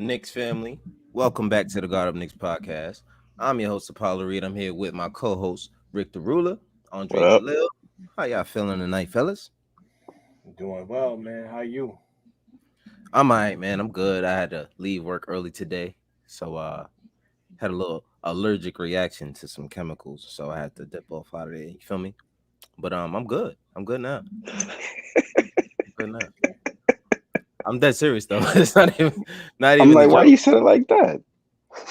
Knicks family. Welcome back to the God of Knicks podcast. I'm your host, Apollo Reed. I'm here with my co-host, Rick the Ruler, What Andre up? Jalil. How y'all feeling tonight, fellas? Doing well, man. How you? I'm all right, man. I'm good. I had to leave work early today, so had a little allergic reaction to some chemicals, so I had to dip off out of there. You feel me? But I'm good. I'm good now. I'm good now. I'm dead serious though. It's not I'm even a like, why joke. you said it like that?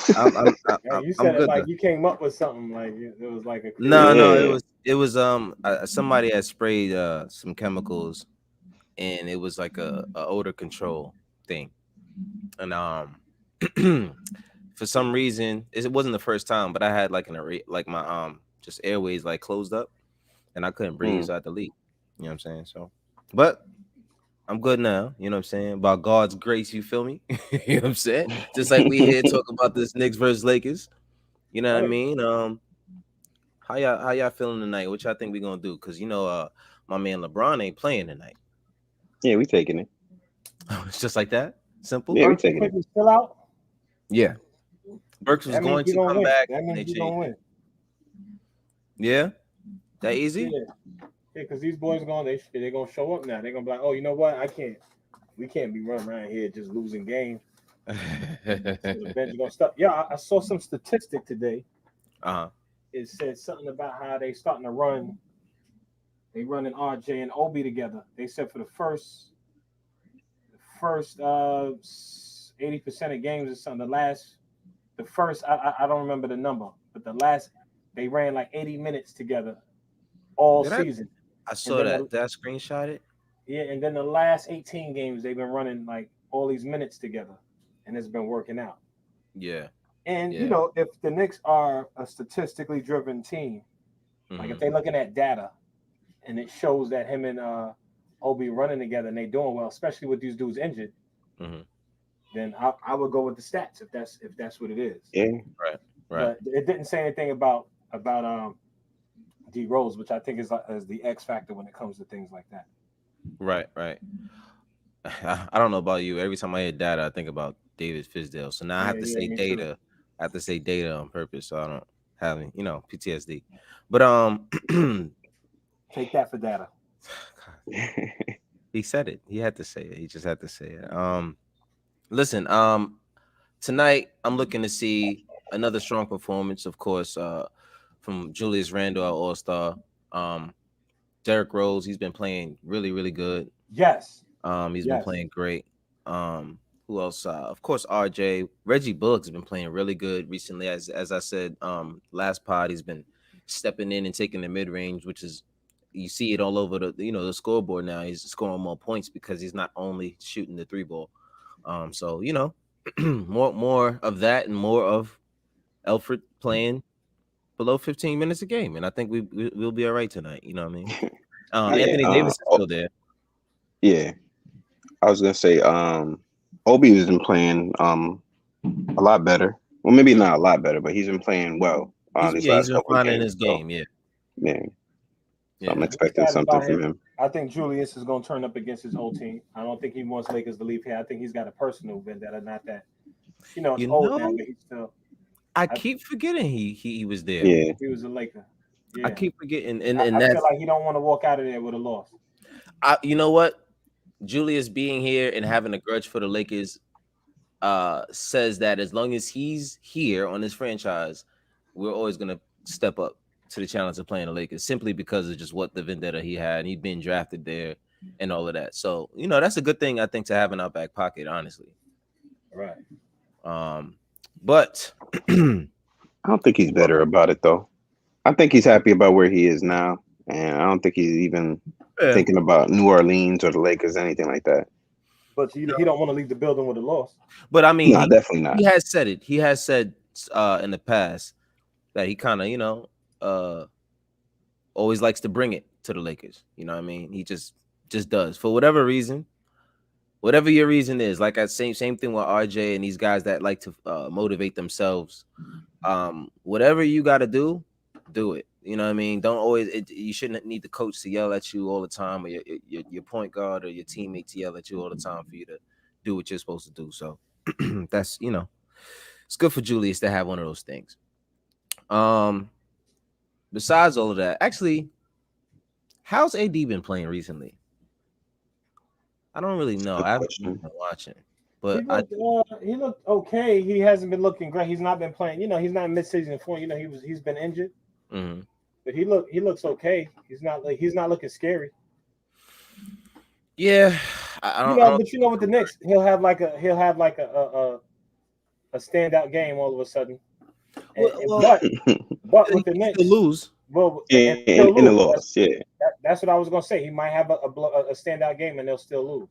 Yeah, you I'm said it good like though. you came up with something like it was like a No, creative. no, Yeah. it was somebody had sprayed some chemicals and it was like a odor control thing. And for some reason it wasn't the first time, but I had like like my just airways like closed up and I couldn't breathe, Mm. so I had to leave. You know what I'm saying? So but I'm good now, you know what I'm saying? By God's grace, you feel me? You know what I'm saying? Just like we here talking about this Knicks versus Lakers. You know what I Right. mean? How y'all feeling tonight? What y'all think we gonna do? Cause my man LeBron ain't playing tonight. Yeah, we taking it. It's just like that. Simple. Yeah, we Burks and taking it. Quick is still out. Yeah. Burks was That means going he to gonna come win. back That and means they he gonna changed it. win. Yeah, that Yeah, easy. yeah. Because these boys going, they gonna show up now. They're gonna be like, oh, you know what? I can't. We can't be running around here just losing games. So the bench is gonna stop. Yeah, I saw some statistic today. Uh-huh. It said something about how they starting to run. They running RJ and Obi together. They said for the first 80% of games or something. The first I don't remember the number, but the last they ran like 80 minutes together all Did I? season, I and saw then that. Did I screenshot it? yeah, and then the last 18 games they've been running like all these minutes together, and it's been working out. Yeah. And Yeah. if the Knicks are a statistically driven team, like if Mm-hmm. they're looking at data and it shows that him and Obi running together and they doing well, especially with these dudes injured, Mm-hmm. then I would go with the stats if that's what it is. Yeah. Right. Right. But it didn't say anything about D Rose, which I think is the X factor when it comes to things like that. Right. Right. I don't know about you. Every time I hear data, I think about David Fisdale. So now I Yeah, have to yeah, say me too. data. I have to say data on purpose, so I don't have PTSD. But Take that for data. he said it. He had to say it. He just had to say it. Listen, tonight I'm looking to see another strong performance, of course, from Julius Randle, our All-Star. Um, Derrick Rose, he's been playing really, really good. Yes, He's been yes. playing great. Who else? Of course, RJ. Reggie Bullock's been playing really good recently. As I said, last pod, he's been stepping in and taking the mid range, which is you see it all over the scoreboard now. He's scoring more points because he's not only shooting the three ball. So more of that and more of Alfred playing below 15 minutes a game, and I think we'll be all right tonight. You know what I mean? I Yeah. think Anthony Davis is Oh, still there. yeah. I was gonna say, Obi has been playing a lot better. Well, maybe not a lot better, but he's been playing well these He's last been couple of finding games. his So game. Yeah, yeah. So I'm yeah. I'm expecting excited something about from him. him. I think Julius is going to turn up against his whole team. I don't think he wants Lakers to leave here. I think he's got a personal vendetta. Not that it's You old now, know, but he's still. I I keep forgetting he was there. Yeah. he was a Laker. I Yeah, keep forgetting, and I feel that's like he don't want to walk out of there with a loss. you know what, Julius being here and having a grudge for the Lakers says that as long as he's here on this franchise, we're always gonna step up to the challenge of playing the Lakers simply because of just what the vendetta he had. He'd been drafted there and all of that. So that's a good thing I think to have in our back pocket, honestly. Right. Um, but yeah, I don't think he's better about it though. I think he's happy about where he is now, and I don't think he's even thinking about New Orleans or the Lakers, anything like that. But he don't want to leave the building with a loss. but I mean No, he definitely he not. has said it. He has said in the past that he kind of uh always likes to bring it to the Lakers. You know what I mean? He just does for whatever reason. Whatever your reason is, like I same thing with RJ and these guys that like to motivate themselves. Whatever you got to do it. You know what I mean? Don't always. You shouldn't need the coach to yell at you all the time, or your point guard or your teammate to yell at you all the time for you to do what you're supposed to do. So, That's it's good for Julius to have one of those things. Um, besides all of that, actually, how's AD been playing recently? I don't really know. Good I haven't really question. been watching, He but looked he looked okay. He hasn't been looking great. He's not been playing. He's not in midseason form. He's been injured, mhm. but he looks okay. He's not looking scary. Yeah, I don't. But with the Knicks, he'll have like a standout game all of a sudden. Well, But with the he still Knicks, lose. well, and in still in the lose. loss, yeah. That's what I was gonna say. He might have a standout game and they'll still lose.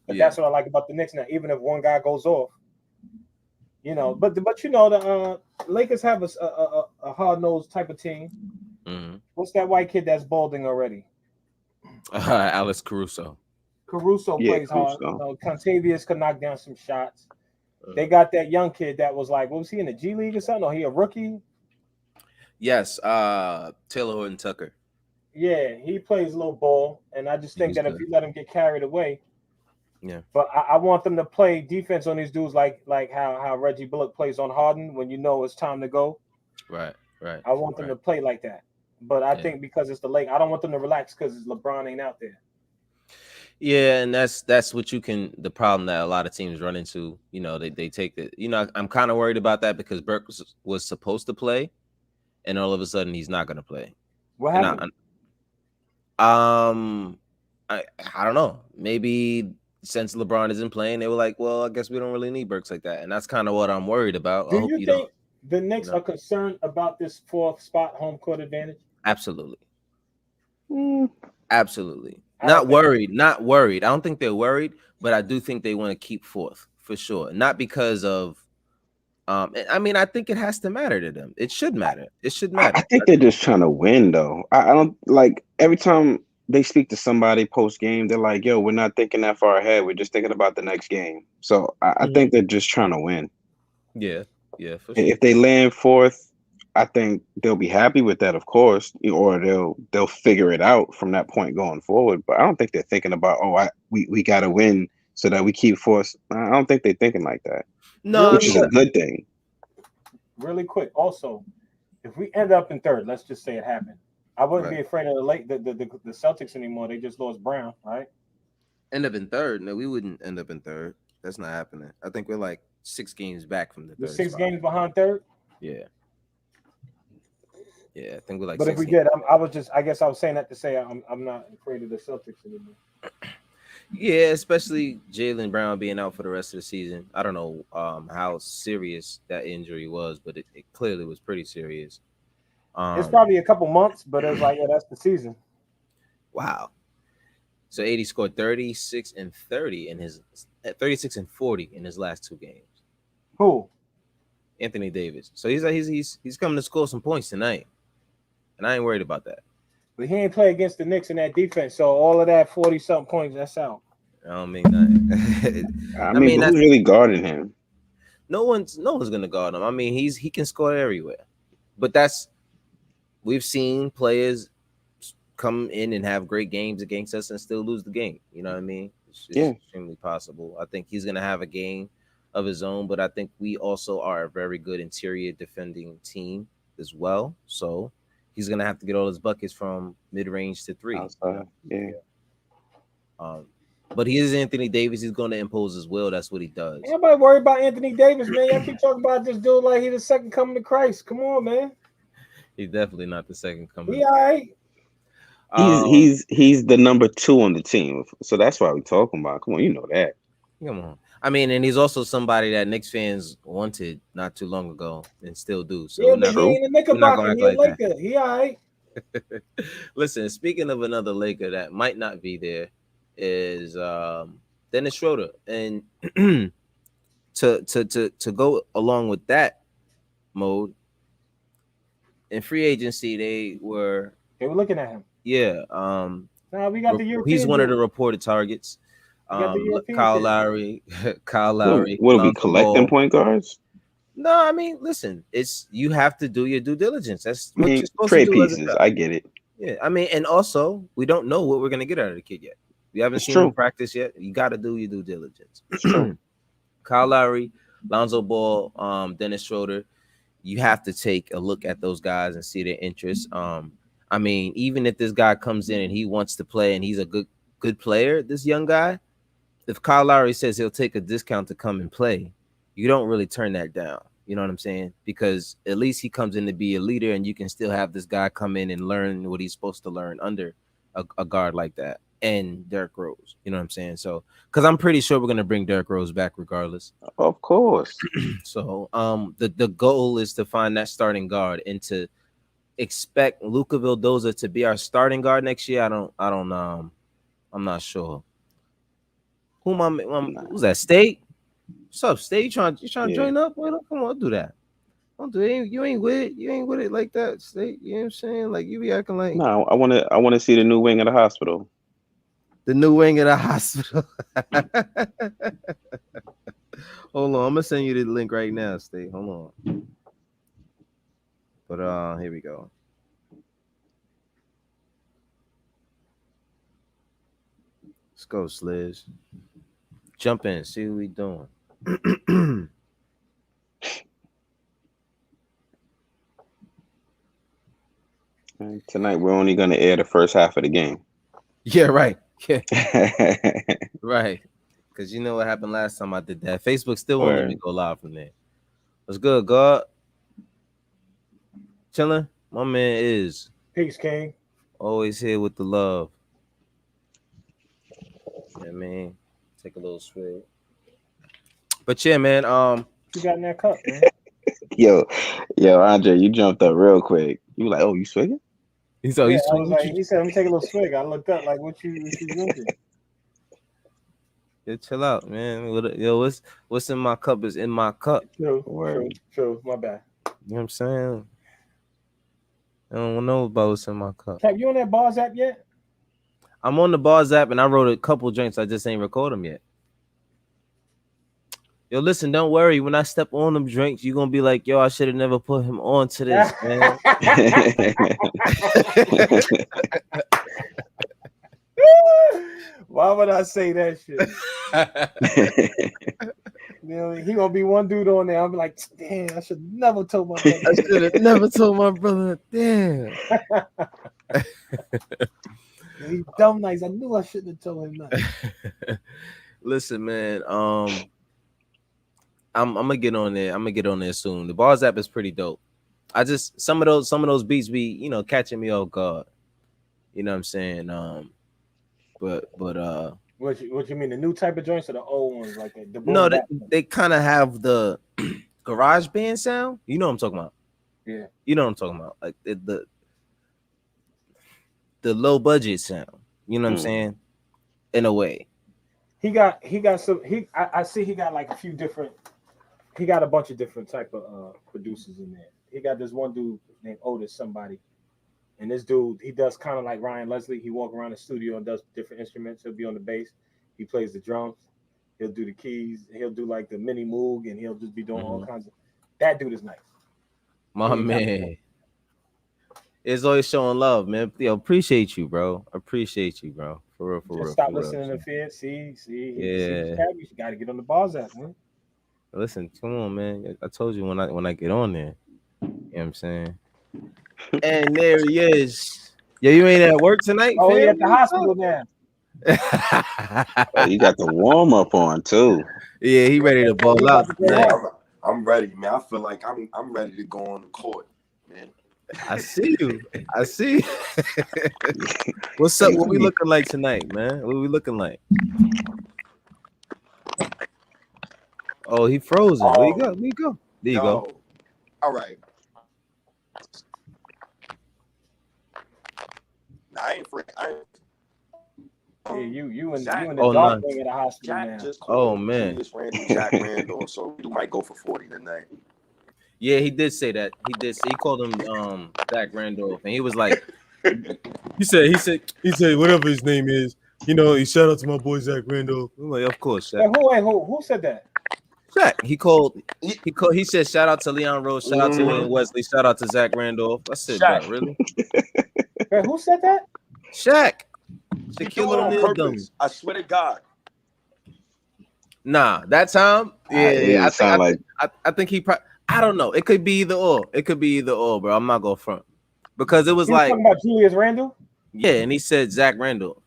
But Yeah, that's what I like about the Knicks now. Even if one guy goes off, but the Lakers have a hard nosed type of team. mhm. What's that white kid that's balding already? Alex Caruso. Caruso Yeah, plays hard. Caruso. Contavious could knock down some shots. They Uh, got that young kid that was like, what was he in the G League or something? Or he a rookie? yes, Taylor Horton Tucker. Yeah, he plays a little ball, and I just think He's that if good. you let him get carried away, Yeah, but I want them to play defense on these dudes like how Reggie Bullock plays on Harden when it's time to go. right, right, I want them right. to play like that. But I Yeah. think because it's the Lake, I don't want them to relax because LeBron ain't out there. Yeah, and that's what the problem that a lot of teams run into. They take it. I'm kind of worried about that because Burke was supposed to play, and all of a sudden he's not going to play. What And happened? I, I don't know. Maybe since LeBron isn't playing, they were like, well, I guess we don't really need Burks like that, and that's kind of what I'm worried about. I Do hope you you don't. think the Knicks are concerned about this fourth spot home court advantage? Absolutely, Mm, absolutely. I don't Not think worried. Not worried. I don't think they're worried, but I do think they want to keep fourth for sure. Not because of. I mean, I think it has to matter to them. It should matter. It should I matter. think they're just trying to win, though. I don't like every time they speak to somebody post game, they're like, "Yo, we're not thinking that far ahead. We're just thinking about the next game." So I Mhm. think they're just trying to win. Yeah, yeah, for sure. If they land fourth, I think they'll be happy with that, of course, or they'll figure it out from that point going forward. But I don't think they're thinking about, we got to win so that we keep fourth. I don't think they're thinking like that, No, I really which is mean, a quick, good thing. really quick. Also, if we end up in third, let's just say it happened. I wouldn't right. be afraid of the Celtics anymore. They just lost Brown, right? End up in third. No, we wouldn't end up in third. That's not happening. I think we're like 6 games back from the We're third six spot. games behind third. Yeah, yeah. I think we're like But if six we games. did, I guess I was saying that to say I'm not afraid of the Celtics anymore. Yeah, especially Jalen Brown being out for the rest of the season. I don't know how serious that injury was, but it clearly was pretty serious. It's Um, probably a couple months, but it was like, yeah, that's the season. wow. So 80 scored 36 and 30 in his 36 and 40 in his last 2 games. Who? Anthony Davis. So he's coming to score some points tonight, and I ain't worried about that. But he ain't play against the Knicks in that defense, so all of that 40-something points, that's out. I don't mean nothing. I I mean, mean but that's who's really guarding him? no one's gonna guard him. I mean he can score everywhere, but we've seen players come in and have great games against us and still lose the game. You know what I mean? It's Yeah, extremely possible. I think he's gonna have a game of his own, but I think we also are a very good interior defending team as well. So he's gonna have to get all his buckets from mid range to three. outside. Yeah, Um, but he is Anthony Davis. He's going to impose his will. That's what he does. Ain't nobody worry about Anthony Davis, man. Y'all keep talking about this dude like he's the second coming of Christ. Come on, man. He's definitely not the second coming. He all right. he's the number 2 on the team, so that's why we're talking about. Come on, you know that. Come on. I mean, and he's also somebody that Knicks fans wanted not too long ago and still do. So Yeah, but he True. ain't a we're not Knickerbocker. going to act He a like that. Laker. He all right. Listen, speaking of another Laker that might not be there is Dennis Schroeder. And to go along with that mode, in free agency, they were looking at him. yeah. Nah, we got the European. He's one of the dude. reported targets. We got the European Kyle kid. Lowry, Kyle What, Lowry, what are we Lonzo collecting Ball. point guards? No, I mean, listen, you have to do your due diligence. That's I what mean, you're supposed trade to do as a pieces. coach. I get it. Yeah, I mean, and also we don't know what we're gonna get out of the kid yet. We haven't It's seen him true. practice yet. You got to do your due diligence. It's true. Kyle Lowry, Lonzo Ball, Dennis Schroeder. You have to take a look at those guys and see their interests. I mean, even if this guy comes in and he wants to play and he's a good player, this young guy, if Kyle Lowry says he'll take a discount to come and play, you don't really turn that down. You know what I'm saying? Because at least he comes in to be a leader, and you can still have this guy come in and learn what he's supposed to learn under a guard like that and Derrick Rose. You know what I'm saying? So, because I'm pretty sure we're gonna bring Derrick Rose back regardless. Of course. So, the goal is to find that starting guard and to expect Luka Vildoza to be our starting guard next year. I'm not sure. Who's that? State? What's up, State? You trying to Yeah. join up? Boy, come on, don't do that. Don't do it. You ain't with it. You ain't with it like that, State. You know what I'm saying? Like you be acting like No, I wanna see the new wing of the hospital. the new wing of the hospital. Hold on, I'm gonna send you the link right now, State. Hold on. But here we go. Let's go, Sliz. Jump in, see what we doing. Tonight we're only gonna air the first half of the game. Yeah, right. Yeah, right. Because you know what happened last time I did that. Facebook still won't let me go live from there. What's good, God? Chilling. My man is Peace, King. always here with the love. Yeah, man. Take a little swig. But yeah, man. What you got in that cup, man? yo, Andre, you jumped up real quick. You like, oh, you swigging? He's Yeah, I was like, he said, "Let me take a little swig." I looked up, like, what you drinking? Yeah, chill out, man. Yo, what's in my cup is in my cup. True. My bad. You know what I'm saying? I don't know about what's in my cup. Cap, you on that Bars app yet? I'm on the Bars app and I wrote a couple drinks. I just ain't record them yet. Yo, listen, don't worry. When I step on them drinks, you're gonna be like, yo, I should have never put him on to this, man. Why would I say that shit? You know, he gonna be one dude on there. I'll be like, damn, I should never told my brother. I should have never told my brother. Damn. He's dumb nice. I knew I shouldn't have told him that. Listen, man. I'm gonna get on there. I'm gonna get on there soon. The Bars app is pretty dope. I just some of those beats be catching me off guard. You know what I'm saying? But What you mean, the new type of joints or the old ones like the no, they kind of have the garage band sound. You know what I'm talking about? Yeah. You know what I'm talking about? Like the low budget sound. You know what I'm saying? In a way. He got some. I see he got like a few different. He got a bunch of different type of producers in there. He got this one dude named Otis somebody, and this dude he does kind of like Ryan Leslie. He walk around the studio and does different instruments. He'll be on the bass. He plays the drums. He'll do the keys. He'll do like the mini moog, and he'll just be doing all kinds of. That dude is nice. My man. It's always showing love, man. Yo, appreciate you, bro. Appreciate you, bro. For real. Stop listening to Fed. See. Yeah. You got to get on the Bars app, man. Listen, come on, man. I told you when I get on there. You know what I'm saying? And there he is. Yeah, you ain't at work tonight? Oh, fam? he at the hospital now. Oh, you got the warm up on too. Yeah, he ready to ball out tonight. I'm ready, man. I feel like I'm ready to go on the court, man. I see you. What's up? What we looking like tonight, man? What we looking like? Oh, he frozen. Where you go? There you go. All right. I ain't free. Yeah, you in the Oh, dark nice. wing of the hospital Jack now. just Oh, called man. Julius Randle, Jack Randall, so we might go for 40 tonight. Yeah, he did say that. He called him Zach Randolph, and he was like, he said whatever his name is. You know, he shout out to my boy Zach Randolph. I'm like, of course, Shaq. Who said that? Shaq. He said shout out to Leon Rose, shout out to William Wesley, shout out to Zach Randolph. I said, bro, really? Wait, who said that? Shaq. He do it on purpose. I swear to God. Nah, that time, It yeah. didn't sound like I think he. I don't know. It could be either or. It could be either or, bro. I'm not going front because it was He was like, talking about Julius Randle. yeah, and he said Zach Randall.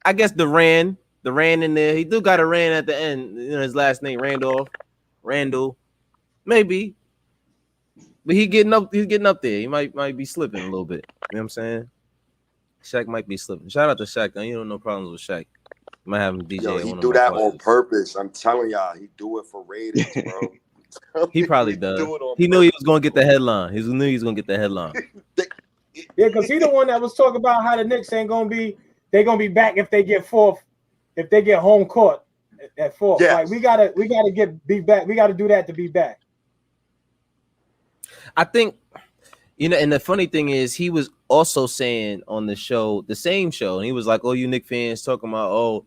I guess the Rand in there. He do got a Rand at the end. You know his last name Randolph, Randall, maybe, but he getting up. He's getting up there. He might be slipping a little bit. You know what I'm saying? Shaq might be slipping. Shout out to Shaq. Though. You don't know problems with Shaq. Might have him Yo, DJ he one of do my that on parties. purpose. I'm telling y'all, he do it for ratings, bro. He probably He does. do it on He knew he was purpose, going to get bro. the headline. He knew he was going to get the headline. Yeah, because he the one that was talking about how the Knicks ain't gonna be. They're gonna be back if they get fourth, if they get home court at fourth. Yes. Like we gotta be back. We gotta do that to be back. I think, and the funny thing is, he was also saying on the show, the same show, and he was like, "Oh, you Knicks fans talking about,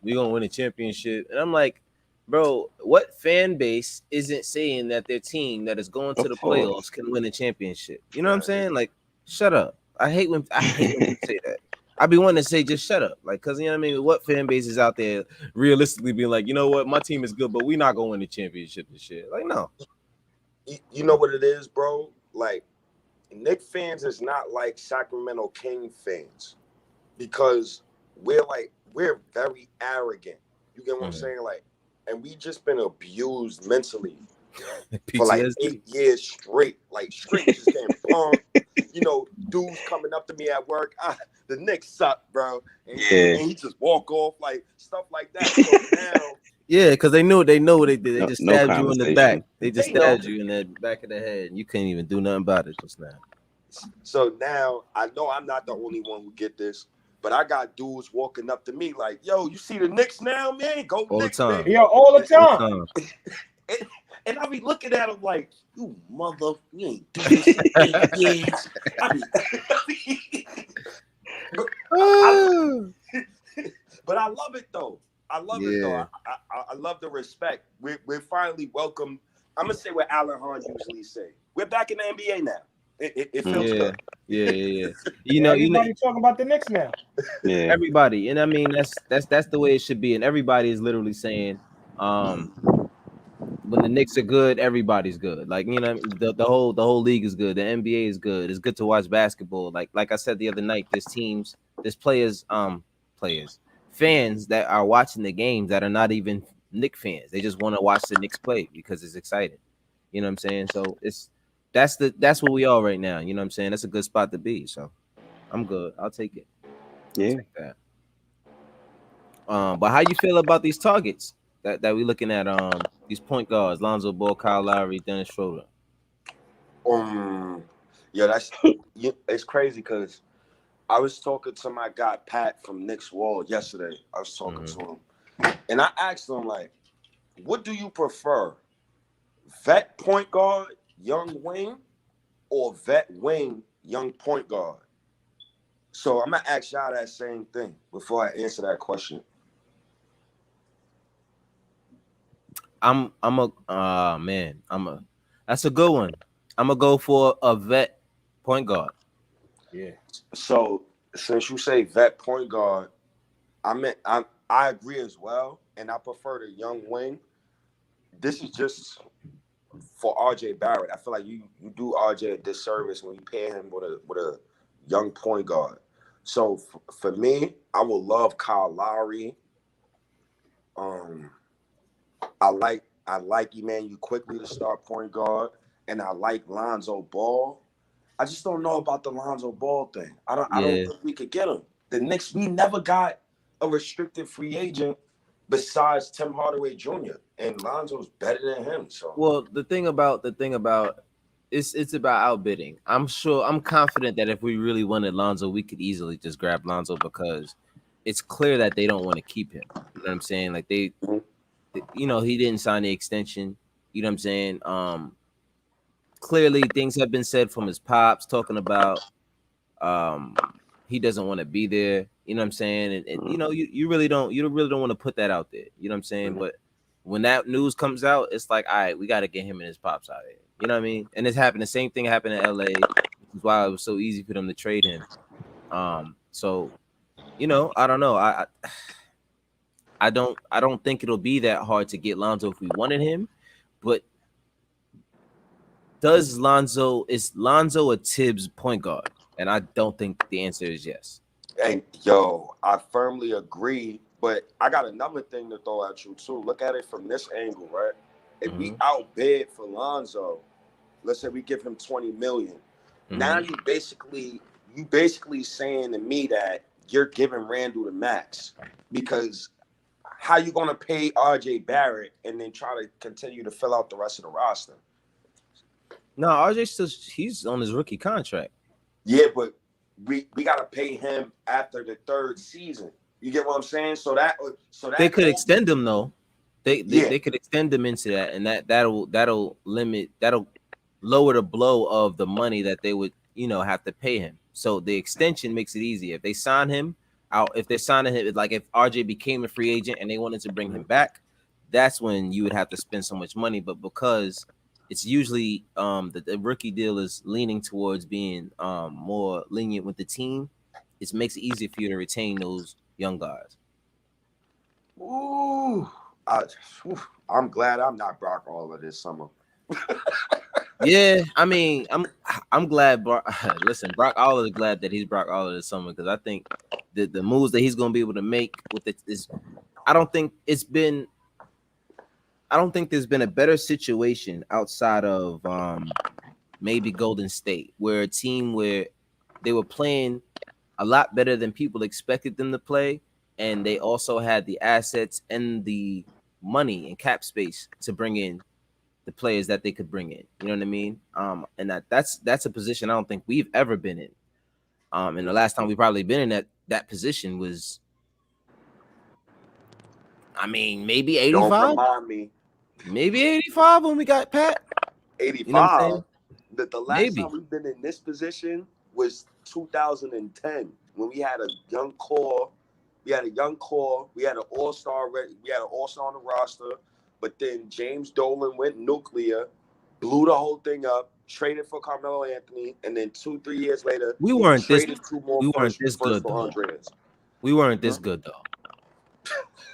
we gonna win a championship," and I'm like, bro, what fan base isn't saying that their team that is going to of the course. playoffs can win a championship? You know what I'm saying? Like, shut up. I hate when people say that. I be wanting to say just shut up, like, cause you know what I mean. What fan base is out there realistically being like, you know what, my team is good, but we not gonna win the championship this year? Like, no. You know what it is, bro? Like, Knicks fans is not like Sacramento King fans because we're very arrogant. You get what I'm saying? Like, and we just been abused mentally for like PTSD. 8 years straight. Like straight just getting punked. Dudes coming up to me at work. The Knicks suck, bro. And he just walk off like stuff like that. So now, yeah, because they know what they did. They just No stabbed you in the back. conversation. They just stabbed you in the back of the head, and you couldn't even do nothing about it just now. So now I know I'm not the only one who get this, but I got dudes walking up to me like, "Yo, you see the Knicks now, man? Go All the Knicks, time. man!" Yo, all the time. And I be looking at him like, "You mother, you ain't do this in 8 years." But I love it though. I love it though. I love the respect. We're finally welcome. I'm gonna say what Alan Hahn usually say. We're back in the NBA now. It feels good. Yeah. Everybody talking about the Knicks now. Yeah. Everybody, and I mean that's the way it should be, and everybody is literally saying, when the Knicks are good, everybody's good. Like the whole league is good. The NBA is good. It's good to watch basketball. Like I said the other night, there's fans that are watching the games that are not even Knicks fans. They just want to watch the Knicks play because it's exciting. You know what I'm saying? So that's where we are right now. You know what I'm saying? That's a good spot to be. So I'm good. I'll take it. Yeah. Take that. But how you feel about these targets that we looking at? These point guards: Lonzo Ball, Kyle Lowry, Dennis Schroeder. Yeah, it's crazy because I was talking to my guy Pat from Knicks Wall yesterday. I was talking to him, and I asked him like, "What do you prefer, vet point guard, young wing, or vet wing, young point guard?" So I'm gonna ask y'all that same thing before I answer that question. That's a good one. I'm gonna go for a vet point guard. Yeah. So since you say vet point guard, I agree as well, and I prefer the young wing. This is just for RJ Barrett. I feel like you do RJ a disservice when you pair him with a young point guard. So for me, I would love Kyle Lowry. I like Emmanuel quickly to start point guard, and I like Lonzo Ball. I just don't know about the Lonzo Ball thing. I don't think we could get him. The Knicks, we never got a restricted free agent besides Tim Hardaway Jr. and Lonzo's better than him. So well, the thing about it's about outbidding. I'm confident that if we really wanted Lonzo, we could easily just grab Lonzo because it's clear that they don't want to keep him. You know what I'm saying? Like he didn't sign the extension. You know what I'm saying? Clearly things have been said from his pops talking about he doesn't want to be there. You know what I'm saying? And you really don't want to put that out there. You know what I'm saying? But when that news comes out, it's like, all right, we got to get him and his pops out of here. You know what I mean? And it's happened. The same thing happened in LA, which is why it was so easy for them to trade him. So I don't know. I don't think it'll be that hard to get Lonzo if we wanted him, but is Lonzo a Tibbs point guard? And I don't think the answer is yes. And yo, I firmly agree. But I got another thing to throw at you too. Look at it from this angle, right? If we outbid for Lonzo, let's say we give him 20 million. Now you basically saying to me that you're giving Randall the max, because how you gonna pay RJ Barrett and then try to continue to fill out the rest of the roster? No, RJ he's on his rookie contract. Yeah, but we gotta pay him after the third season. You get what I'm saying? So that They could extend him though. Yeah. They could extend them into that, and that'll lower the blow of the money that they would have to pay him. So the extension makes it easier. If they sign him out, if they're signing him, like if RJ became a free agent and they wanted to bring him back, that's when you would have to spend so much money. But because it's usually the rookie deal is leaning towards being more lenient with the team, it makes it easier for you to retain those young guys. Ooh, I'm glad I'm not Brock all of this summer. Yeah, I mean, I'm glad. Listen, Brock Aller is glad that he's Brock Aller this summer, because I think the moves that he's going to be able to make with it is, I don't think there's been a better situation outside of maybe Golden State, where a team where they were playing a lot better than people expected them to play, and they also had the assets and the money and cap space to bring in the players that they could bring in. You know what I mean? And that's a position I don't think we've ever been in. And the last time we probably been in that position was, I mean, maybe Don't 85, remind me. maybe 85 when we got Pat. 85. You know what I'm saying? The last Maybe. time we've been in this position was 2010, when we had a young core. We had an all-star ready. We had an all-star on the roster, but then James Dolan went nuclear, blew the whole thing up, traded for Carmelo Anthony, and then 2-3 years later, We weren't this traded two more we weren't first this for good though. Andreas. We weren't this good though.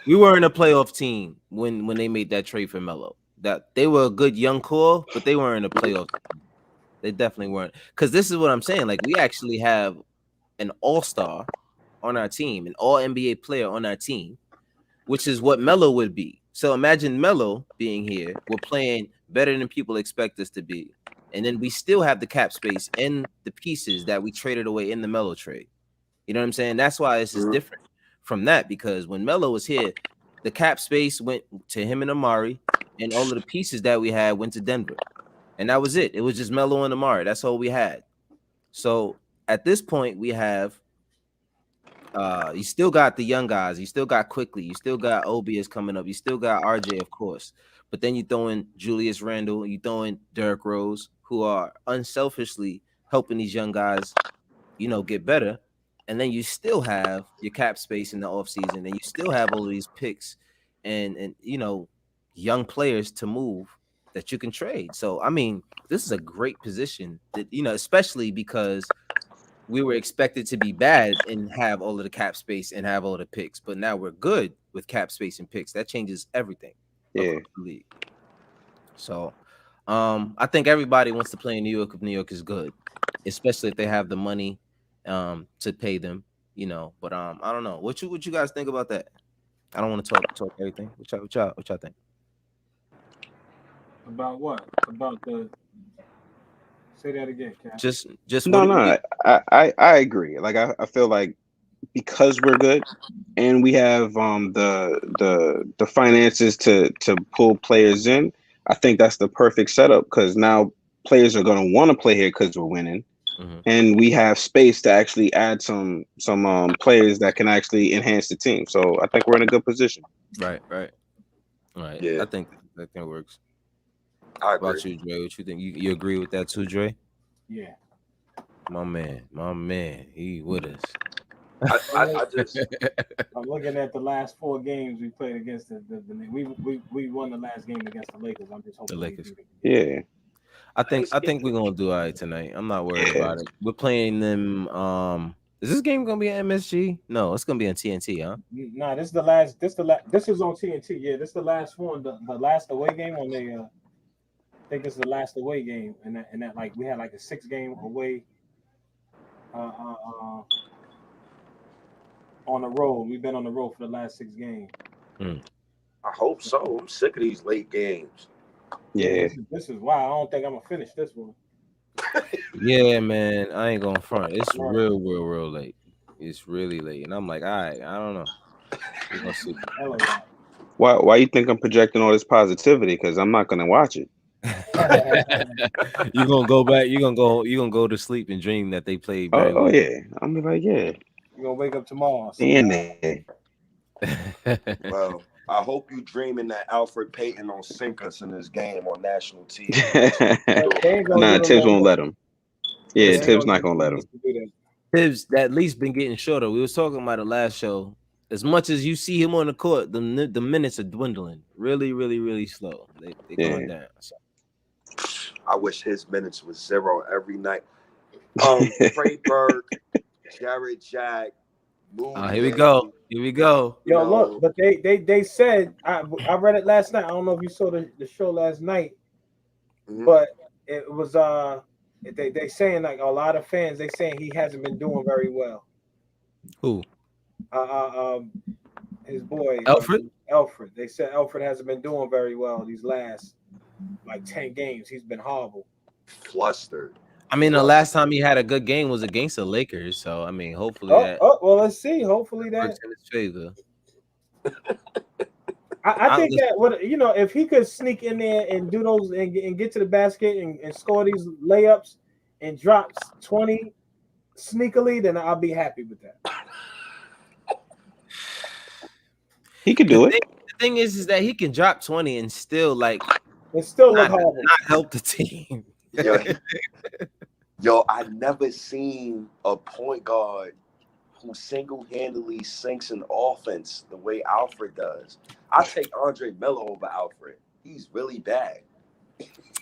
We weren't a playoff team when they made that trade for Melo. That they were a good young core, but they weren't a playoff team. They definitely weren't. Because this is what I'm saying. Like, we actually have an all-star on our team, an all-NBA player on our team, which is what Melo would be. So imagine Melo being here. We're playing better than people expect us to be. And then we still have the cap space and the pieces that we traded away in the Melo trade. You know what I'm saying? That's why this is different from that, because when Melo was here, the cap space went to him and Amari, and all of the pieces that we had went to Denver. And that was it. It was just Melo and Amari. That's all we had. So at this point, we have you still got the young guys. You still got Quickly. You still got Obius coming up. You still got RJ, of course. But then you throw in Julius Randle. You throw in Derrick Rose, who are unselfishly helping these young guys, get better. And then you still have your cap space in the offseason, and you still have all of these picks and young players to move that you can trade. So I mean, this is a great position that, especially because we were expected to be bad and have all of the cap space and have all of the picks, but now we're good with cap space and picks. That changes everything across the league. So I think everybody wants to play in New York if New York is good, especially if they have the money to pay them, But I don't know. What you guys think about that? I don't want to talk everything. What y'all think? About what? About the. Say that again, Cat. Just No. I agree. Like I feel like because we're good and we have the finances to pull players in, I think that's the perfect setup, because now players are going to want to play here because we're winning. And we have space to actually add some players that can actually enhance the team. So I think we're in a good position. Right. Yeah, I think that works. I agree. About you, Dre? What you think? You agree with that too, Dre? Yeah. My man, he with us. I just I'm looking at the last 4 games we played against the we won the last game against the Lakers. I'm just hoping The Lakers. Yeah. I think we're gonna do all right tonight. I'm not worried about it. We're playing them. Is this game gonna be an MSG? No, it's gonna be on TNT, huh? Nah, this is the last. This is on TNT. Yeah, this is the last one. The last away game on the. I think this is the last away game, and that like we had like a 6 game away. Uh, uh, uh, on the road. We've been on the road for the last 6 games. I hope so. I'm sick of these late games. Yeah. This is why I don't think I'm gonna finish this one. Yeah, man. I ain't gonna front. It's Right. real late. It's really late, and I'm like, all right, I don't know. We're gonna see. Hella lot. Why you think I'm projecting all this positivity? Because I'm not gonna watch it. You're gonna go back. You're gonna go to sleep and dream that they played very Oh well. yeah. I'm be like, yeah. You're gonna wake up tomorrow. In there. Well, I hope you dreaming that Alfred Payton don't sink us in this game on national TV. Nah, Tibbs won't let him. Yeah, Listen, Tibbs not gonna let him. Tibbs at least been getting shorter. We was talking about the last show. As much as you see him on the court, the minutes are dwindling. Really slow. They going down. So. I wish his minutes was 0 every night. Freyberg, Jared Jack, Moody. Here we go. Yo, look, but they said I read it last night. I don't know if you saw the show last night, but it was they saying like a lot of fans they saying he hasn't been doing very well. Who? His boy Alfred. Alfred. They said Alfred hasn't been doing very well these last like 10 games. He's been horrible. Flustered. I mean, the last time he had a good game was against the Lakers. So I mean, hopefully that. Well, let's see. Hopefully that works in his favor. I think that if he could sneak in there and do those and get to the basket and score these layups and drops 20 sneakily, then I'll be happy with that. He could do it. The thing is that he can drop 20 and still look horrible. Not help the team. Yo, I never seen a point guard who single-handedly sinks an offense the way Alfred does. I take Andre Miller over Alfred. He's really bad.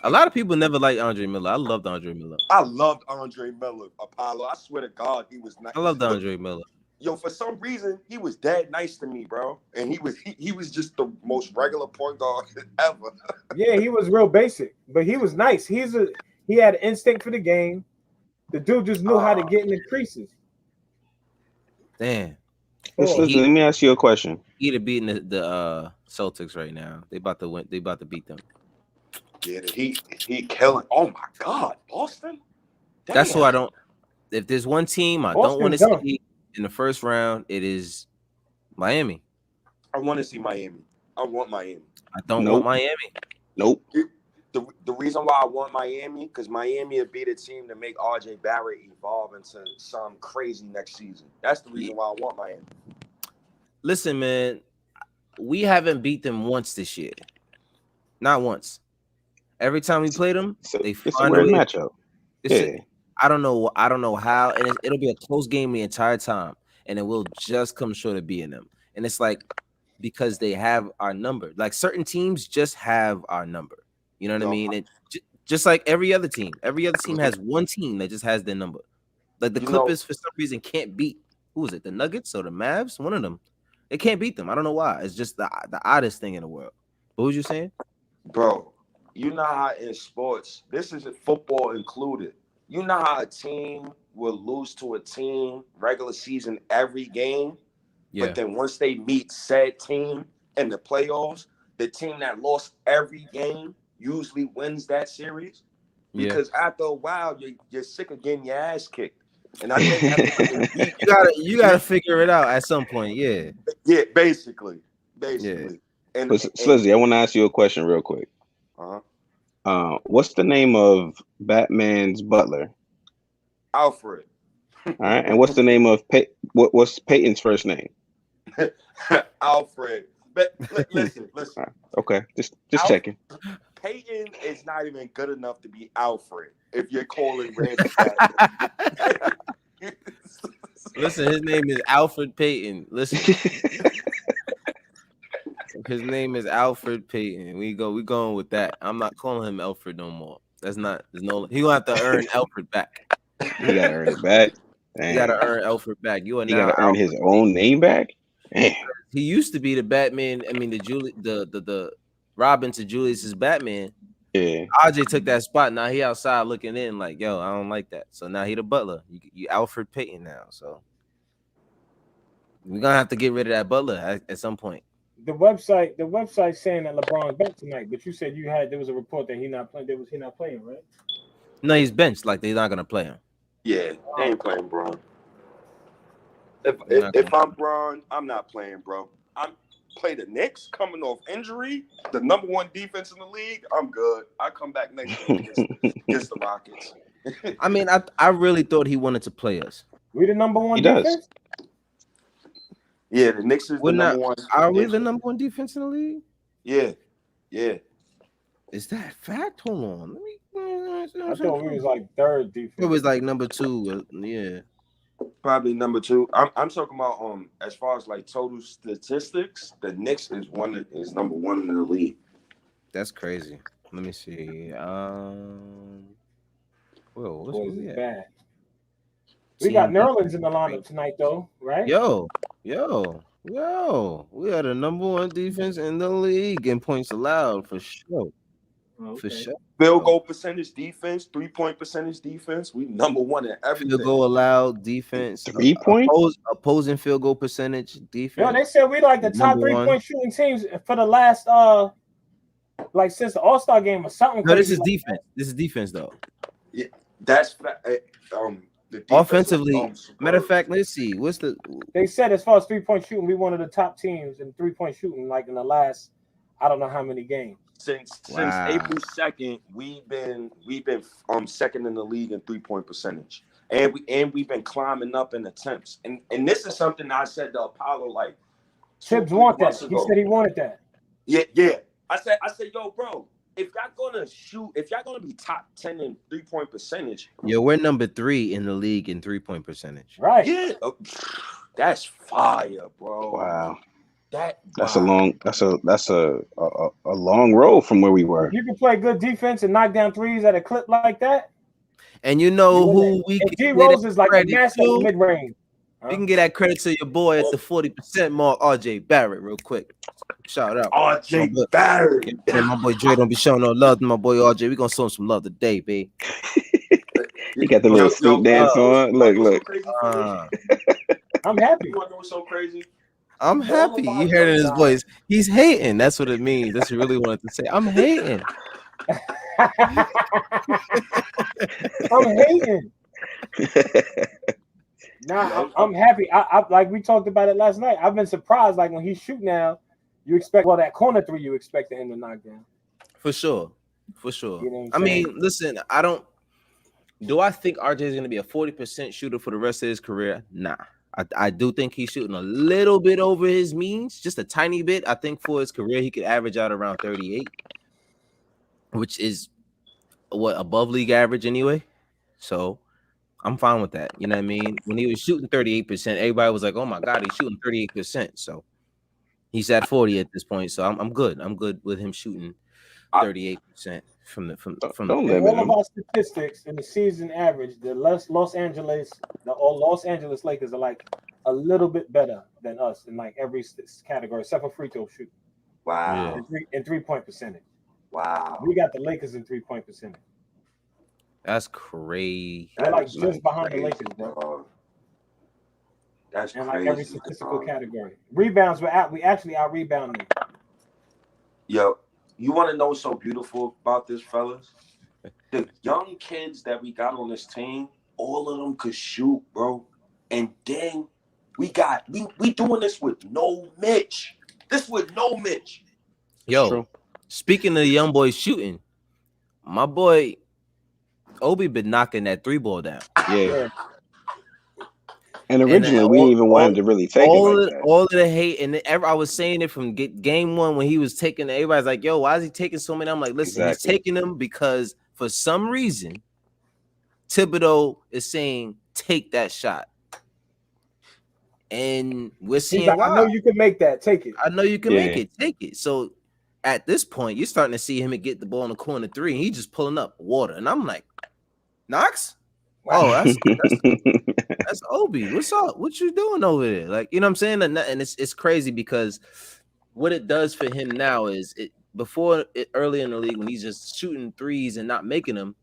A lot of people never liked Andre Miller. I loved Andre Miller. I loved Andre Miller, Apollo. I swear to God, he was nice. I loved Andre Miller. Yo, for some reason, he was dead nice to me, bro. And he was just the most regular point guard ever. Yeah, he was real basic, but he was nice. He had an instinct for the game. The dude just knew how to get in the creases. Damn. Listen, let me ask you a question. He'd have beaten the Celtics right now. They about to win. They about to beat them. Yeah, he killing. Oh my God, Boston. Damn. That's who I don't. If there's one team I don't want to see in the first round, it is Miami. I want to see Miami. I want Miami. I don't want Miami. Nope. The reason why I want Miami, because Miami would be the team to make RJ Barrett evolve into some crazy next season. That's the reason why I want Miami. Listen, man, we haven't beat them once this year. Not once. Every time we play them, they find a weird matchup. I don't know how, and it'll be a close game the entire time, and it will just come short of beating them. And it's like because they have our number. Like certain teams just have our number. You know what I mean? And just like every other team has one team that just has their number. Like the Clippers, for some reason, can't beat who is it? The Nuggets or the Mavs? One of them. They can't beat them. I don't know why. It's just the oddest thing in the world. What was you saying, bro? You know how in sports, this isn't football included. You know how a team will lose to a team regular season every game, but then once they meet said team in the playoffs, the team that lost every game usually wins that series because after a while you're sick of getting your ass kicked, and I think you gotta figure it out at some point. Yeah, basically. Yeah. And Slizzy, I want to ask you a question real quick. What's the name of Batman's butler? Alfred. All right, and what's the name of what's Peyton's first name? Alfred. But listen. Right. Okay, just checking. Peyton is not even good enough to be Alfred if you're calling Randy. Listen, his name is Alfred Payton. Listen, his name is Alfred Payton. We going with that. I'm not calling him Alfred no more. He gonna have to earn Alfred back. You gotta earn it back. You got to Damn. earn Alfred back. You are He now got to earn his Alfred. own name back. Damn. He used to be the Batman. I mean, the Robin to Julius's Batman. Yeah. RJ took that spot. Now he outside looking in like, yo, I don't like that. So now he the butler. You Alfred Payton now. So we're gonna have to get rid of that butler at some point. The website saying that LeBron back tonight, but you said there was a report that he not playing. He not playing, right? No, he's benched. Like they're not gonna play him. Yeah, they ain't playing Braun. They're not If gonna- I'm Braun, I'm not playing, bro. I'm play the Knicks coming off injury, the number one defense in the league. I'm good. I come back next week against the Rockets. I mean, I really thought he wanted to play us. We the number one He does. defense. Yeah, the Knicks is We're the not. number one. Are we the number one defense in the league? Yeah. Is that fact? Hold on. Let me. I thought we was like third defense. It was like number 2. Yeah. Probably number 2. I'm talking about as far as like total statistics, the Knicks is number 1 in the league. That's crazy. Let me see. Whoa, what's Boys we is at? bad. We got Nerlens in the lineup tonight, though, right? Yo. We are the number 1 defense in the league in points allowed for sure. Okay. For sure. Field goal percentage defense, 3-point percentage defense. We number 1 in everything. Field goal allowed defense. 3 points. Opposing field goal percentage defense. Yo, they said we like the top Number 3-point one. shooting teams for the last like since the All-Star game or something. No, this crazy is like defense. This is defense though. That's the defense Offensively, is, matter of fact, let's see. What's the They said as far as 3-point shooting, we one of the top teams in 3-point shooting, like in the last, I don't know how many games. since Wow. April 2nd, we've been second in the league in 3-point percentage. And we've been climbing up in attempts. And this is something I said to Apollo like Tibbs 2-3 want that. months He ago. said he wanted that. Yeah. I said, yo, bro, if y'all gonna be top 10 in 3-point percentage, Yo, we're number 3 in the league in 3-point percentage. Right. yeah, that's fire, bro. Wow. That's a long. That's a long road from where we were. If you can play good defense and knock down threes at a clip like that, And you know you who win it. we And can D get Rose that is like a credit master to? mid range. We can get that credit to your boy at the 40% mark, RJ Barrett, real quick. Shout out. RJ My boy- Barrett. Yeah, my boy Dre don't be showing no love to my boy RJ. We gonna show him some love today, babe. He got the little Snoop dance on. Look. I'm happy. You want to know what's so crazy? I'm happy. You heard it in his voice. He's hating. That's what it means. That's what he really wanted to say. I'm hating. I'm hating. Nah, I'm happy. I like we talked about it last night. I've been surprised. Like when he shoot now, you expect that corner 3 you expect him to knock down. For sure. You know what I I'm saying? mean, listen, do I think RJ is gonna be a 40% shooter for the rest of his career? Nah. I do think he's shooting a little bit over his means, just a tiny bit. I think for his career, he could average out around 38, which is what above league average anyway. So I'm fine with that. You know what I mean? When he was shooting 38%, everybody was like, "Oh my God, he's shooting 38%." So he's at 40 at this point. So I'm good. I'm good with him shooting 38% from the. Don't limit All of him. our statistics in the season average, the Los Angeles Lakers are like a little bit better than us in like every category except for free throw shoot. Wow. And 3-point percentage. Wow. We got the Lakers in 3-point percentage. That's crazy. They're like That's just behind the crazy, Lakers, bro. That's In crazy. like every statistical category. Rebounds, we actually out rebounding. Yo, you want to know what's so beautiful about this, fellas? The young kids that we got on this team, all of them could shoot, bro. And then we doing this with no Mitch. Yo, True. speaking of the young boys shooting, my boy Obi been knocking that 3 ball down. Yeah. And originally, we all- didn't even want him to really take it like that. All of the hate, and I was saying it from game 1 when he was taking. Everybody's like, "Yo, why is he taking so many?" I'm like, "Listen, Exactly. He's taking them because for some reason, Thibodeau is saying take that shot, and we're He's seeing like, why. I know you can make that. Take it. I know you can Yeah. make it. Take it." So at this point, you're starting to see him get the ball in the corner 3, and he's just pulling up water, and I'm like, Knox, Oh, that's Obi. What's up? What you doing over there? Like, you know what I'm saying? And it's crazy because what it does for him now is it before it early in the league when he's just shooting threes and not making them,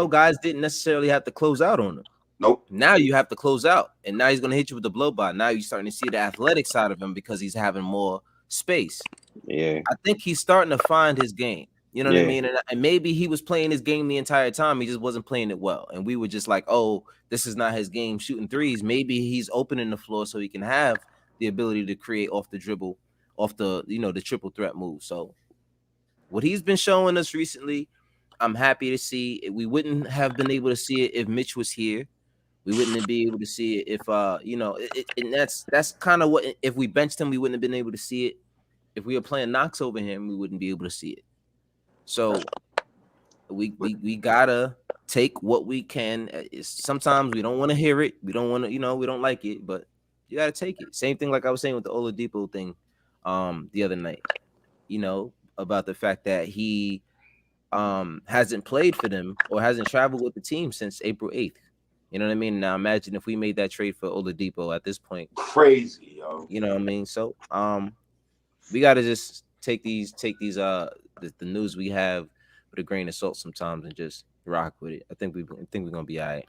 guys didn't necessarily have to close out on him. Nope. Now you have to close out, and now he's gonna hit you with the blow by. Now you're starting to see the athletic side of him because he's having more space. Yeah. I think he's starting to find his game. You know what I Yeah. mean? And maybe he was playing his game the entire time. He just wasn't playing it well. And we were just like, oh, this is not his game shooting threes. Maybe he's opening the floor so he can have the ability to create off the dribble, off the, the triple threat move. So what he's been showing us recently, I'm happy to see. We wouldn't have been able to see it if Mitch was here. We wouldn't be able to see it if and that's kind of what, if we benched him, we wouldn't have been able to see it. If we were playing Knox over him, we wouldn't be able to see it. So we gotta take what we can. Sometimes we don't want to hear it. We don't want to, we don't like it, but you gotta take it. Same thing like I was saying with the Oladipo thing the other night, about the fact that he hasn't played for them or hasn't traveled with the team since April 8th. You know what I mean? Now imagine if we made that trade for Oladipo at this point. Crazy, yo. You know what I mean? So we gotta just take these the news we have with a grain of salt sometimes and just rock with it. I think we're gonna be all right.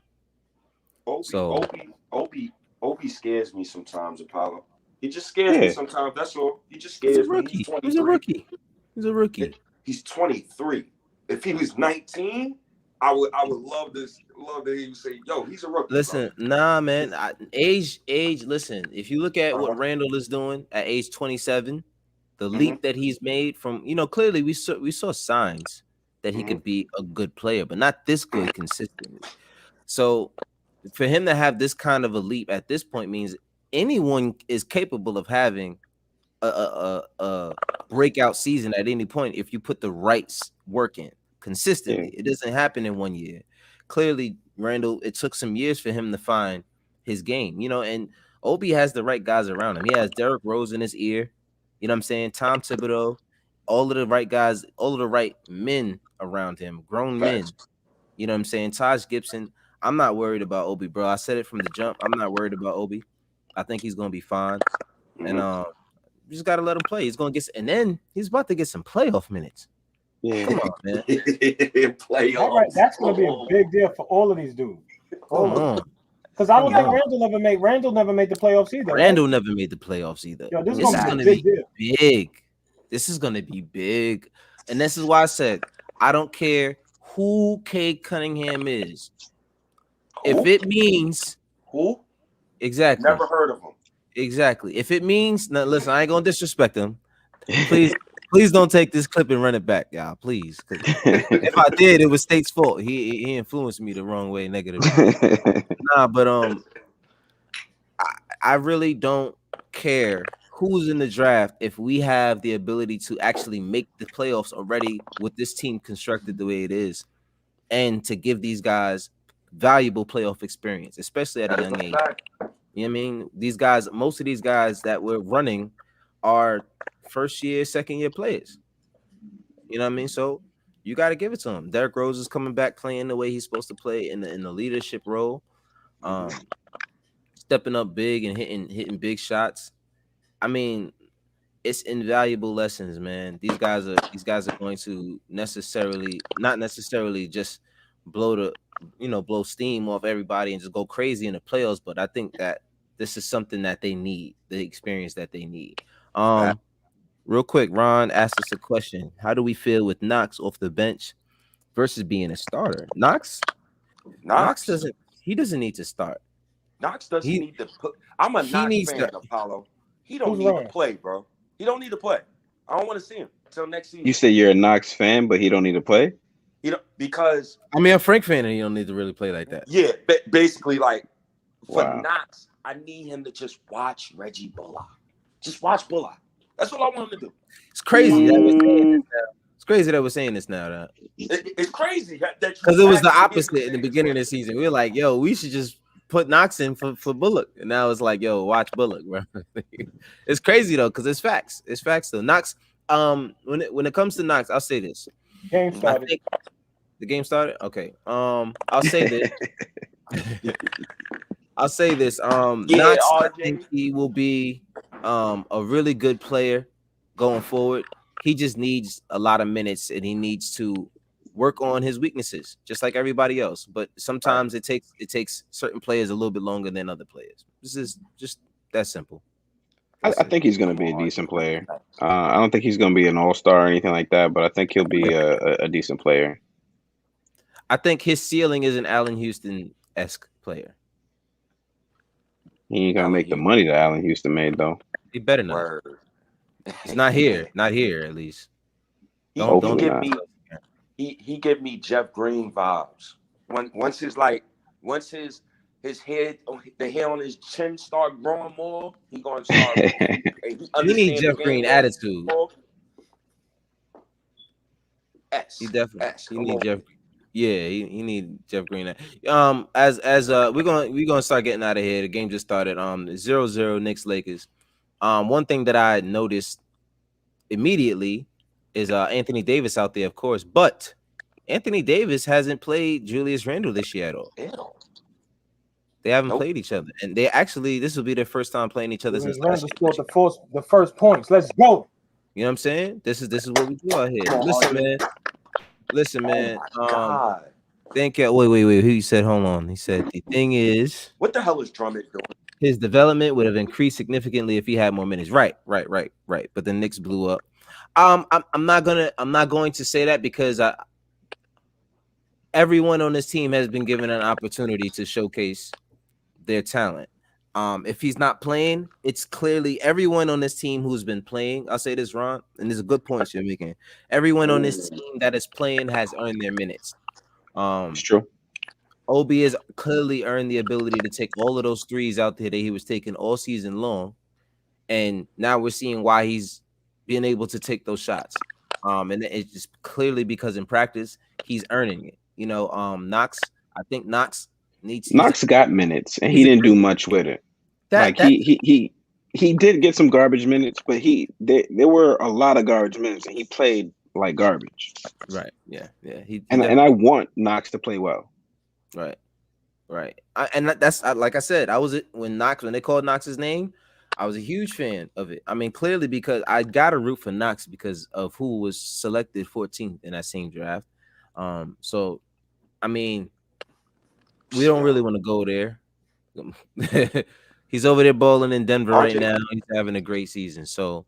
Obi scares me sometimes, Apollo. He just scares me sometimes. That's all. He just scares me. He's a rookie. He's a rookie. He's 23. If he was 19, I would love to even say, yo, he's a rookie. Listen, nah, man. Age. Listen, if you look at what Randall is doing at age 27, the leap that he's made from, clearly we saw signs that he could be a good player, but not this good consistently. So for him to have this kind of a leap at this point means anyone is capable of having a breakout season at any point if you put the right work in consistently. It doesn't happen in 1 year. Clearly, Randall, it took some years for him to find his game, and Obi has the right guys around him. He has Derrick Rose in his ear. You know what I'm saying? Tom Thibodeau, all of the right guys, all of the right men around him, grown men. You know what I'm saying? Taj Gibson. I'm not worried about Obi, bro. I said it from the jump. I'm not worried about Obi. I think he's gonna be fine. And you just gotta let him play. He's gonna get, and then he's about to get some playoff minutes. Yeah. Come on, man. Playoffs. All right, that's gonna be a big deal for all of these dudes. Come on. Because I don't think Randall never made the playoffs either. Randall never made the playoffs either. Yo, this is gonna gonna be be big. This is gonna be big. And this is why I said I don't care who Cade Cunningham is. If it means who? Exactly. Never heard of him. Exactly. If it means, now listen, I ain't gonna disrespect him. Please don't take this clip and run it back, y'all. Please. If I did, it was State's fault. He influenced me the wrong way, negatively. Nah, but I really don't care who's in the draft if we have the ability to actually make the playoffs already with this team constructed the way it is, and to give these guys valuable playoff experience, especially at a young age. You know what I mean? These guys, most of these guys that we're running are first year, second year players. You know what I mean? So you got to give it to him. Derrick Rose is coming back playing the way he's supposed to play in the leadership role, stepping up big and hitting big shots. I mean, it's invaluable lessons, man. These guys are going to not necessarily just blow steam off everybody and just go crazy in the playoffs, but I think that this is something that they need, the experience that they need. Real quick, Ron asked us a question. How do we feel with Knox off the bench versus being a starter? Knox doesn't need to start. Knox doesn't need to put. I'm a Knox fan, Apollo. He don't need to play, bro. He don't need to play. I don't want to see him until next season. You say you're a Knox fan, but he don't need to play? Because I mean, I'm a Frank fan, and he don't need to really play like that. Yeah, basically, like for Knox, I need him to just watch Reggie Bullock. Just watch Bullock. That's what I want him to do. It's crazy that we're saying this now. It's crazy that we're saying this now. It's crazy because it was the opposite in the beginning of the season. We were like, "Yo, we should just put Knox in for Bullock," and now it's like, "Yo, watch Bullock." Bro. It's crazy though, because it's facts. It's facts though. Knox. When it comes to Knox, I'll say this. Game started. The game started. Okay. I'll say this. I'll say this. Yeah, Knox, I think RJ. he will be a really good player going forward. He just needs a lot of minutes and he needs to work on his weaknesses, just like everybody else. But Right. sometimes it takes certain players a little bit longer than other players. This is just that simple. I That's it. think he's going to I'm be a on decent RJ. player. I don't think he's going to be an all-star or anything like that, but I think he'll be a decent player. I think his ceiling is an Allen Houston-esque player. He ain't going to Allen make the Hughes. money that Allen Houston made, though. He better not. Word. He's not here. Not here, at least. He Don't Hopefully do give not. me he give me Jeff Green vibes. Once his head, the hair on his chin start growing more, he gonna start and he He need understand the Jeff game Green more. attitude. He definitely S. he Come need on. Jeff. Yeah, he need Jeff Green. As we're gonna start getting out of here. The game just started. 0-0 Knicks Lakers. One thing that I noticed immediately is Anthony Davis out there, of course, but Anthony Davis hasn't played Julius Randle this year at all. Ew. They haven't Nope. played each other, and they actually this will be their first time playing each other since Julius last Randle year. scored the first points. Let's go. You know what I'm saying? This is what we do out here. Come on, RJ. Listen, Oh man. my God. Think wait. He said, hold on. He said the thing is What the hell is Drummond doing? his development would have increased significantly if he had more minutes. Right. But the Knicks blew up. I'm not going to say that because everyone on this team has been given an opportunity to showcase their talent. If he's not playing, it's clearly everyone on this team who's been playing. I'll say this, Ron, and there's a good point you're making. Everyone on this Mm, team that is playing has earned their minutes. It's Um, true. Obi has clearly earned the ability to take all of those threes out there that he was taking all season long, and now we're seeing why he's being able to take those shots. And it's just clearly because in practice he's earning it. Knox. I think Knox needs. Knox got minutes, and he He's a didn't great do much with it. that Like that he did get some garbage minutes, but there were a lot of garbage minutes, and he played like garbage. right. Yeah. He And definitely I want Knox to play well. right. Right. That's like I said. I was it when they called Knox's name. I was a huge fan of it. I mean, clearly because I got to root for Knox because of who was selected 14th in that same draft. So I mean, we don't really want to go there. He's over there bowling in Denver right RJ. now. He's having a great season. So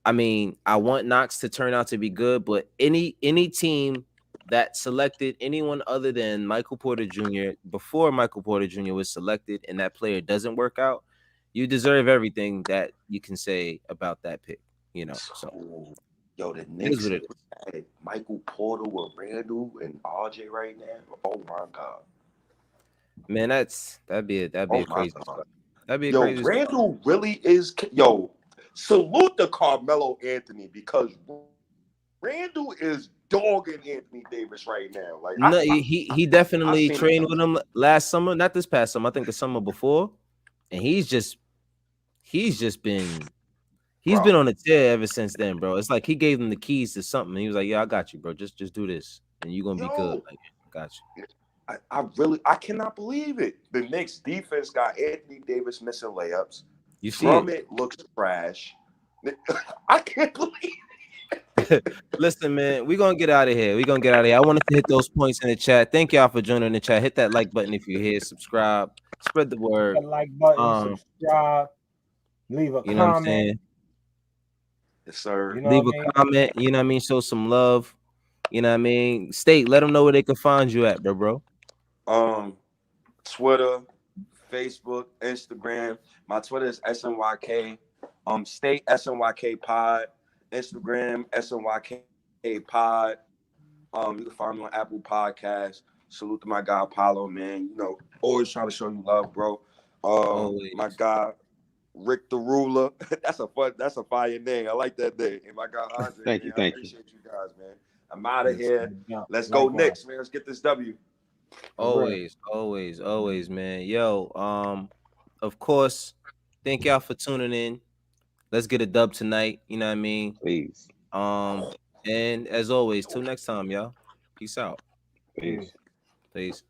I mean, I want Knox to turn out to be good, but any team that selected anyone other than Michael Porter Jr. before Michael Porter Jr. was selected and that player doesn't work out, you deserve everything that you can say about that pick. So Oh, yo, the it is Knicks what it is. had Michael Porter with Randall and RJ right now. Oh my God. Man, that'd be Oh a my crazy God. spot. That'd be a Yo, crazy spot. Randall really is. Yo, salute to Carmelo Anthony because Randall is dogging Anthony Davis right now. Like No, he I definitely seen him. trained with him last summer, not this past summer. I think the summer before, and he's been he's been Bro. on a tear ever since then, bro. It's like he gave him the keys to something. He was like, "Yeah, I got you, bro. Just do this, and you're gonna be good." Yo, Like, I got you. I cannot believe it. The Knicks defense got Anthony Davis missing layups. You see it. Drummond looks trash. I can't believe Listen, man, we're gonna get out of here. I wanted to hit those points in the chat. Thank y'all for joining the chat. Hit that like button if you're here. Subscribe. Spread the Hit word. that like button, Um, subscribe, leave a you know what I'm comment. saying? Yes, sir. You know Leave what I a mean? comment. You know what I mean? Show some love. You know what I mean? State. Let them know where they can find you at, bro. Twitter, Facebook, Instagram. My Twitter is SNYK. State SNYK Pod. Instagram SNYK Pod. You can find me on Apple Podcasts. Salute to my guy Apollo, man. Always trying to show you love, bro. Always. My guy Rick the Ruler. That's a fire name. I like that name. And my guy Andre, Thank man. you, I thank you. appreciate you guys, man. I'm out of here. Yeah, Let's go likewise. Knicks, man. Let's get this W. Always, man. Yo, of course, thank y'all for tuning in. Let's get a dub tonight. You know what I mean? Please, And as always, till next time, y'all. Peace out. please. Peace. Peace.